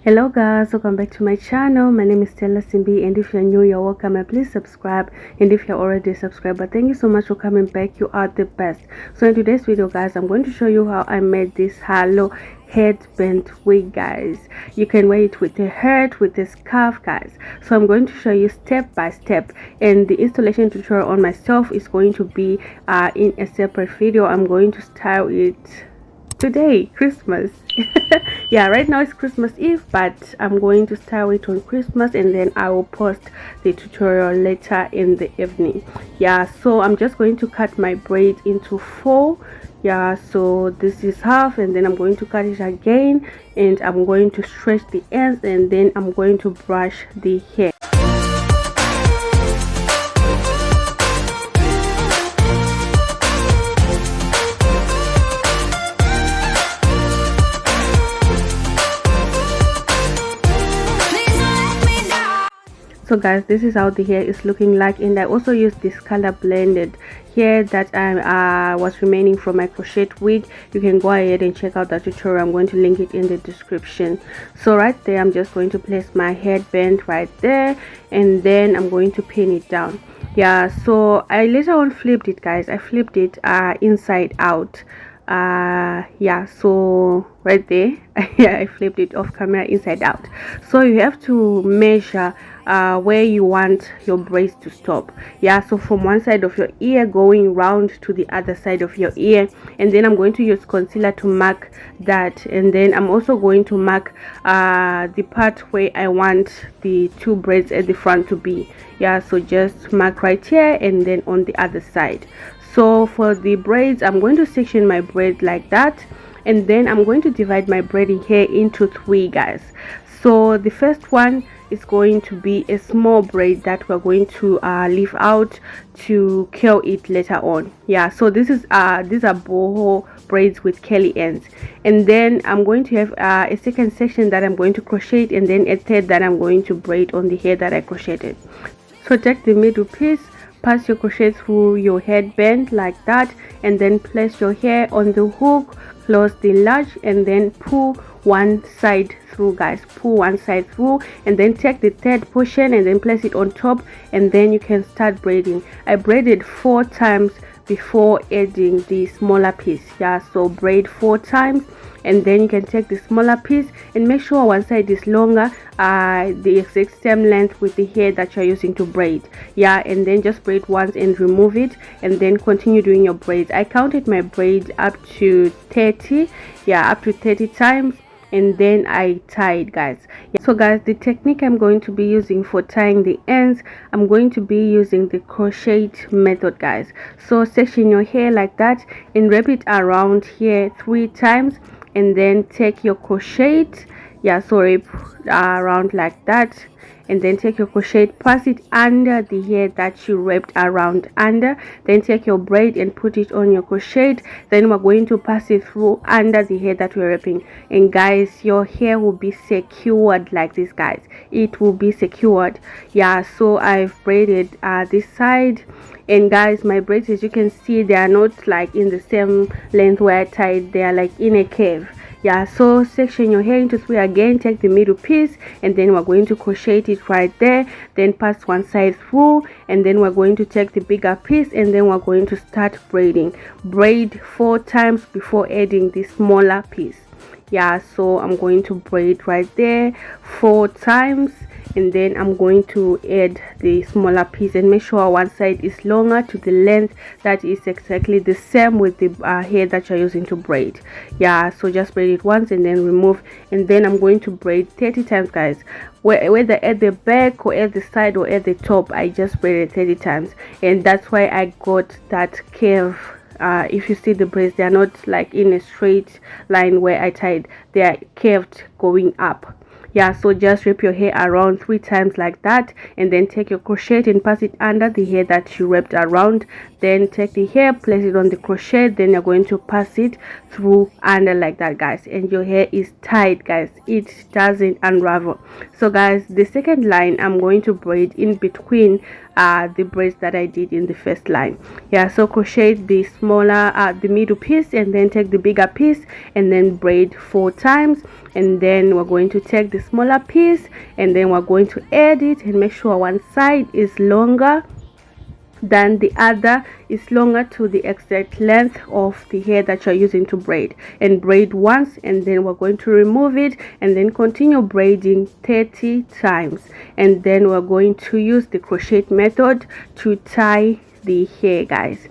Hello guys, welcome back to my channel. My name is Stella Simbi, and if you're new, you're welcome, and please subscribe. And if you're already a subscriber, thank you so much for coming back. You are the best. So in today's video guys, I'm going to show you how I made this halo headband wig guys. You can wear it with a hat, with a scarf guys. So I'm going to show you step by step, and the installation tutorial on myself is going to be in a separate video. I'm going to style it today, Christmas. Yeah, right now it's Christmas Eve, but I'm going to style it on Christmas, and then I will post the tutorial later in the evening. Yeah, so I'm just going to cut my braid into 4. Yeah, so this is half, and then I'm going to cut it again, and I'm going to stretch the ends, and then I'm going to brush the hair. So guys, this is how the hair is looking like, and I also used this color blended hair that I was remaining from my crochet wig. You can go ahead and check out that tutorial. I'm going to link it in the description. So right there, I'm just going to place my headband right there, and then I'm going to pin it down. Yeah, so I later on flipped it guys. I flipped it inside out. Yeah, so right there yeah, I flipped it off camera inside out. So you have to measure where you want your braids to stop. Yeah, so from one side of your ear going round to the other side of your ear, and then I'm going to use concealer to mark that, and then I'm also going to mark the part where I want the 2 braids at the front to be. Yeah, so just mark right here and then on the other side. So for the braids, I'm going to section my braid like that, and then I'm going to divide my braiding hair into 3 guys. So the first one is going to be a small braid that we're going to leave out to curl it later on. Yeah, so this is these are boho braids with curly ends, and then I'm going to have a second section that I'm going to crochet, and then a third that I'm going to braid on the hair that I crocheted. So take the middle piece, pass your crochet through your headband like that, and then place your hair on the hook, close the latch, and then pull one side through guys. Pull one side through, and then take the third portion and then place it on top, and then you can start braiding. I braided 4 times before adding the smaller piece. Yeah, so braid 4 times, and then you can take the smaller piece and make sure one side is longer, the exact same length with the hair that you're using to braid. Yeah, and then just braid once and remove it, and then continue doing your braids. I counted my braids up to 30. Yeah, up to 30 times, and then I tied guys. Yeah, so guys, the technique I'm going to be using for tying the ends, I'm going to be using the crochet method guys. So section your hair like that and wrap it around here 3 times, and then take your crochet, yeah, so wrap around like that, and then take your crochet, pass it under the hair that you wrapped around under, then take your braid and put it on your crochet. Then we're going to pass it through under the hair that we're wrapping, and guys, your hair will be secured like this guys. It will be secured. Yeah, so I've braided this side, and guys, my braids, as you can see, they are not like in the same length where I tied. They are like in a curve. Yeah, so section your hair into 3 again, take the middle piece, and then we're going to crochet it right there, then pass one side through, and then we're going to take the bigger piece, and then we're going to start braiding. Braid 4 times before adding the smaller piece. Yeah, so I'm going to braid right there 4 times, and then I'm going to add the smaller piece and make sure one side is longer to the length that is exactly the same with the hair that you're using to braid. Yeah, so just braid it once and then remove, and then I'm going to braid 30 times guys. Whether at the back or at the side or at the top, I just braided 30 times, and that's why I got that curve. If you see the braids, they are not like in a straight line where I tied, they are curved going up. Yeah, so just wrap your hair around 3 times like that, and then take your crochet and pass it under the hair that you wrapped around. then take the hair, place it on the crochet, then you're going to pass it through under like that, guys, and your hair is tight, guys. It doesn't unravel. So guys, the second line I'm going to braid in between the braids that I did in the first line. Yeah, so crochet the smaller the middle piece, and then take the bigger piece and then braid 4 times, and then we're going to take the smaller piece and then we're going to add it and make sure one side is longer than the other, is longer to the exact length of the hair that you're using to braid, and braid once, and then we're going to remove it and then continue braiding 30 times, and then we're going to use the crochet method to tie the hair, guys.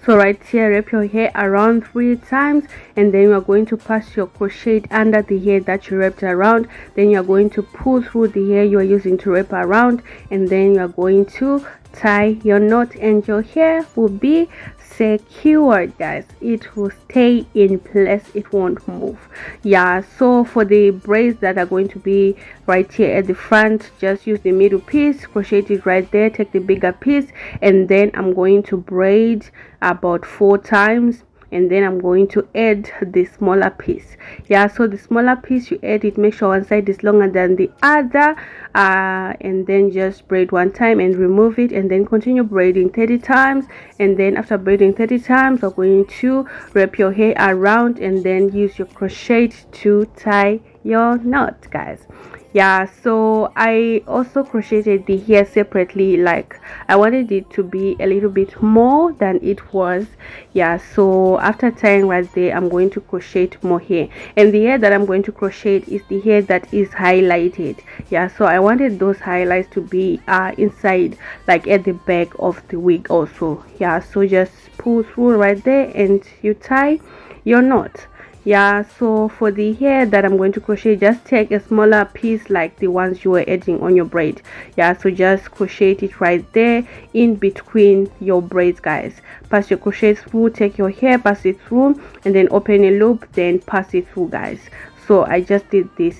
So right here, wrap your hair around 3 times, and then you're going to pass your crochet under the hair that you wrapped around. Then you're going to pull through the hair you are using to wrap around, and then you're going to tie your knot, and your hair will be secured, guys. It will stay in place, it won't move. Yeah, so for the braids that are going to be right here at the front, just use the middle piece, crochet it right there, take the bigger piece, and then I'm going to braid about 4 times, and then I'm going to add the smaller piece. Yeah, so the smaller piece you add it, make sure one side is longer than the other, and then just braid 1 time and remove it, and then continue braiding 30 times. And then after braiding 30 times, we're going to wrap your hair around and then use your crochet to tie your knot, guys. Yeah, so I also crocheted the hair separately, like I wanted it to be a little bit more than it was. Yeah, so after tying right there, I'm going to crochet more hair, and the hair that I'm going to crochet is the hair that is highlighted. Yeah, so I wanted those highlights to be inside, like at the back of the wig also. Yeah, so just pull through right there and you tie your knot. Yeah, so for the hair that I'm going to crochet, just take a smaller piece like the ones you were adding on your braid. Yeah, so just crochet it right there in between your braids, guys. Pass your crochet through, take your hair, pass it through, and then open a loop, then pass it through, guys. So I just did this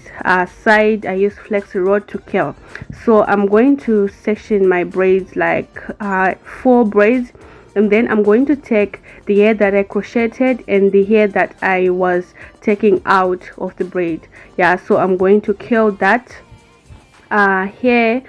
side. I use Flexi rod to curl. So I'm going to section my braids like 4 braids, and then I'm going to take the hair that I crocheted and the hair that I was taking out of the braid. Yeah, so I'm going to curl that hair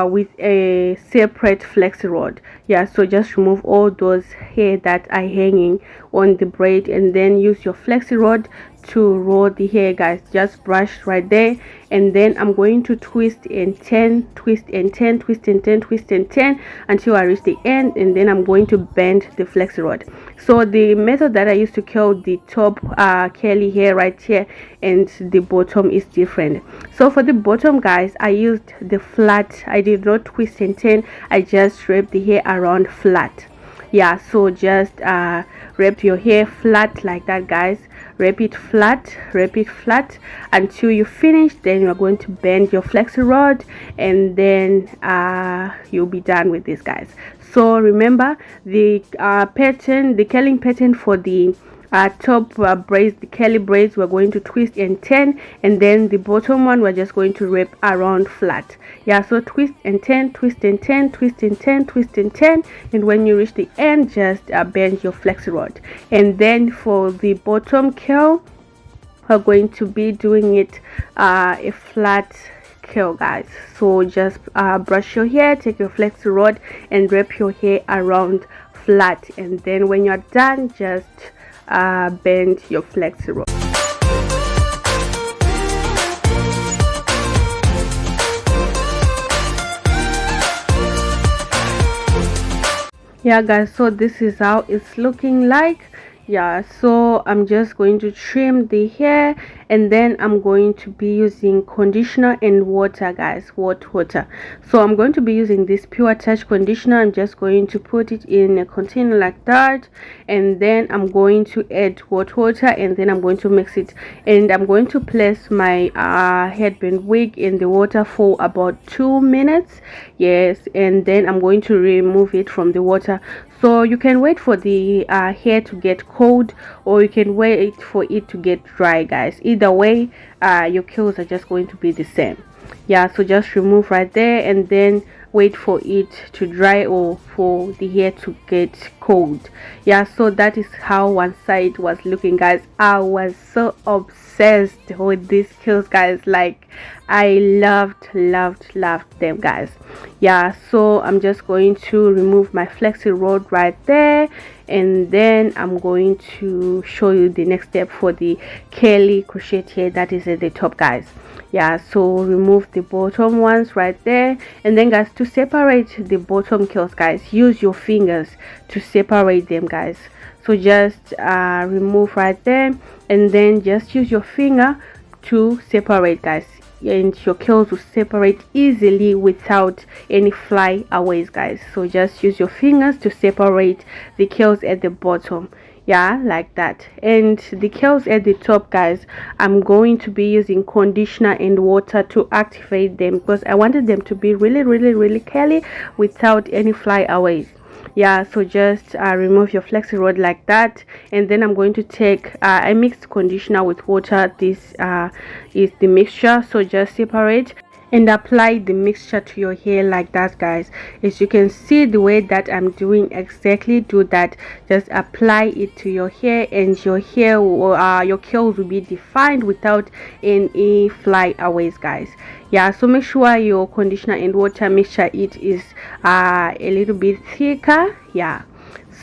with a separate Flexi rod. Yeah, so just remove all those hair that are hanging on the braid, and then use your Flexi rod to roll the hair, guys. Just brush right there, and then I'm going to twist and turn, twist and turn, twist and turn, twist and turn until I reach the end, and then I'm going to bend the Flexi rod. So the method that I used to curl the top curly hair right here and the bottom is different. So for the bottom, guys, I used the flat. I did not twist and turn, I just wrapped the hair around flat. Yeah, so just wrap your hair flat like that, guys. Wrap it flat until you finish. Then you're going to bend your Flexi rod, and then you'll be done with this, guys. So remember the pattern, the curling pattern for the top braids, the curly braids, we're going to twist and turn, and then the bottom one we're just going to wrap around flat. Yeah, so twist and turn, twist and turn, twist and turn, twist and turn, and when you reach the end, just bend your Flexi rod. And then for the bottom curl, we're going to be doing it a flat curl, guys. So just brush your hair, take your Flexi rod and wrap your hair around flat, and then when you're done, just bend your Flexi rod. Yeah, guys, so this is how it's looking like. Yeah, so I'm just going to trim the hair, and then I'm going to be using conditioner and water, guys, hot water. So I'm going to be using this Pure Touch conditioner. I'm just going to put it in a container like that, and then I'm going to add hot water, and then I'm going to mix it, and I'm going to place my headband wig in the water for about 2 minutes. Yes, and then I'm going to remove it from the water. So you can wait for the hair to get cold, or you can wait for it to get dry, guys. Either way, your curls are just going to be the same. Yeah, so just remove right there, and then wait for it to dry or for the hair to get cold. Yeah, so that is how one side was looking, guys. I was so obsessed with these curls, guys. Like, I loved them, guys. Yeah, so I'm just going to remove my flexi rod right there, and then I'm going to show you the next step for the curly crochet hair that is at the top, guys. Yeah, so remove the bottom ones right there, and then, guys, to separate the bottom curls, guys, use your fingers to separate them, guys. So just remove right there, and then just use your finger to separate, guys, and your curls will separate easily without any flyaways, guys. So just use your fingers to separate the curls at the bottom. Yeah, like that. And the curls at the top, guys, I'm going to be using conditioner and water to activate them, because I wanted them to be really curly without any flyaways. Yeah, so just remove your flexi rod like that, and then I'm going to take I mixed conditioner with water. This is the mixture, so just separate and apply the mixture to your hair like that, guys. As you can see, the way that I'm doing, exactly do that. Just apply it to your hair, and your hair your curls will be defined without any flyaways, guys. Yeah, so make sure your conditioner and water mixture it is a little bit thicker. Yeah,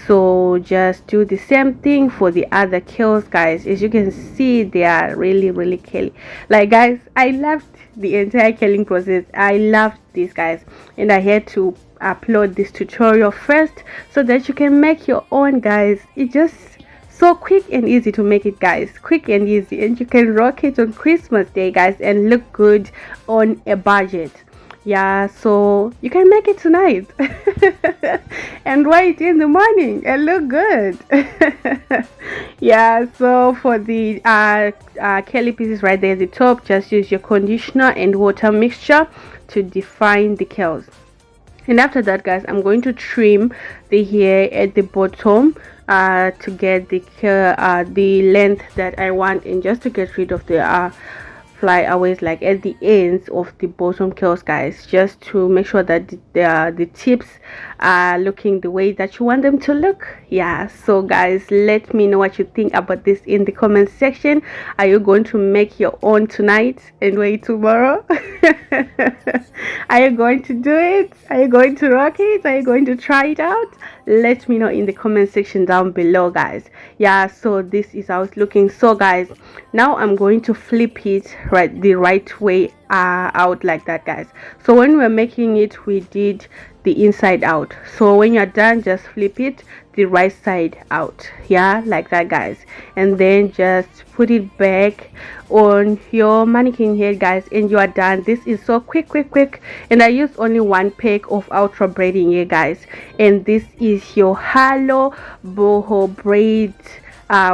so just do the same thing for the other curls, guys. As you can see, they are really curly. Like, guys, I loved the entire curling process. I loved this, guys, and I had to upload this tutorial first so that you can make your own, guys. It's just so quick and easy to make it, guys. Quick and easy, and you can rock it on Christmas Day, guys, and look good on a budget. Yeah, so you can make it tonight and wear it in the morning and look good. Yeah, so for the curly pieces right there at the top, just use your conditioner and water mixture to define the curls. And after that, guys, I'm going to trim the hair at the bottom to get the length that I want, and just to get rid of the flyaways, like at the ends of the bottom curls, guys, just to make sure that the tips are looking the way that you want them to look. Yeah, so guys, let me know what you think about this in the comment section. Are you going to make your own tonight and wait tomorrow? Are you going to do it? Are you going to rock it? Are you going to try it out? Let me know in the comment section down below, guys. Yeah, so this is how it's looking. So, guys, now I'm going to flip it the right way out like that, guys. So when we're making it, we did the inside out. So when you're done, just flip it the right side out. Yeah, like that, guys, and then just put it back on your mannequin head, guys, and you are done. This is so quick, and I use only one pack of ultra braiding here, guys, and this is your Halo Boho braids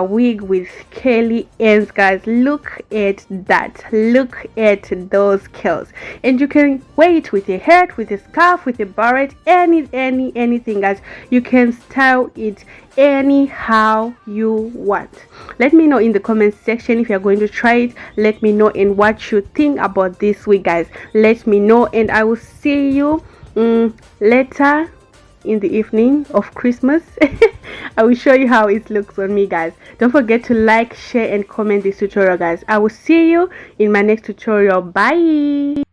wig with curly ends, guys. Look at that, look at those curls, and you can wear it with a hat, with a scarf, with a barrette, anything, guys. You can style it anyhow you want. Let me know in the comment section if you're going to try it. Let me know and what you think about this wig, guys. Let me know, and I will see you later in the evening of Christmas. I will show you how it looks on me, guys. Don't forget to like, share, and comment this tutorial, guys. I will see you in my next tutorial. Bye.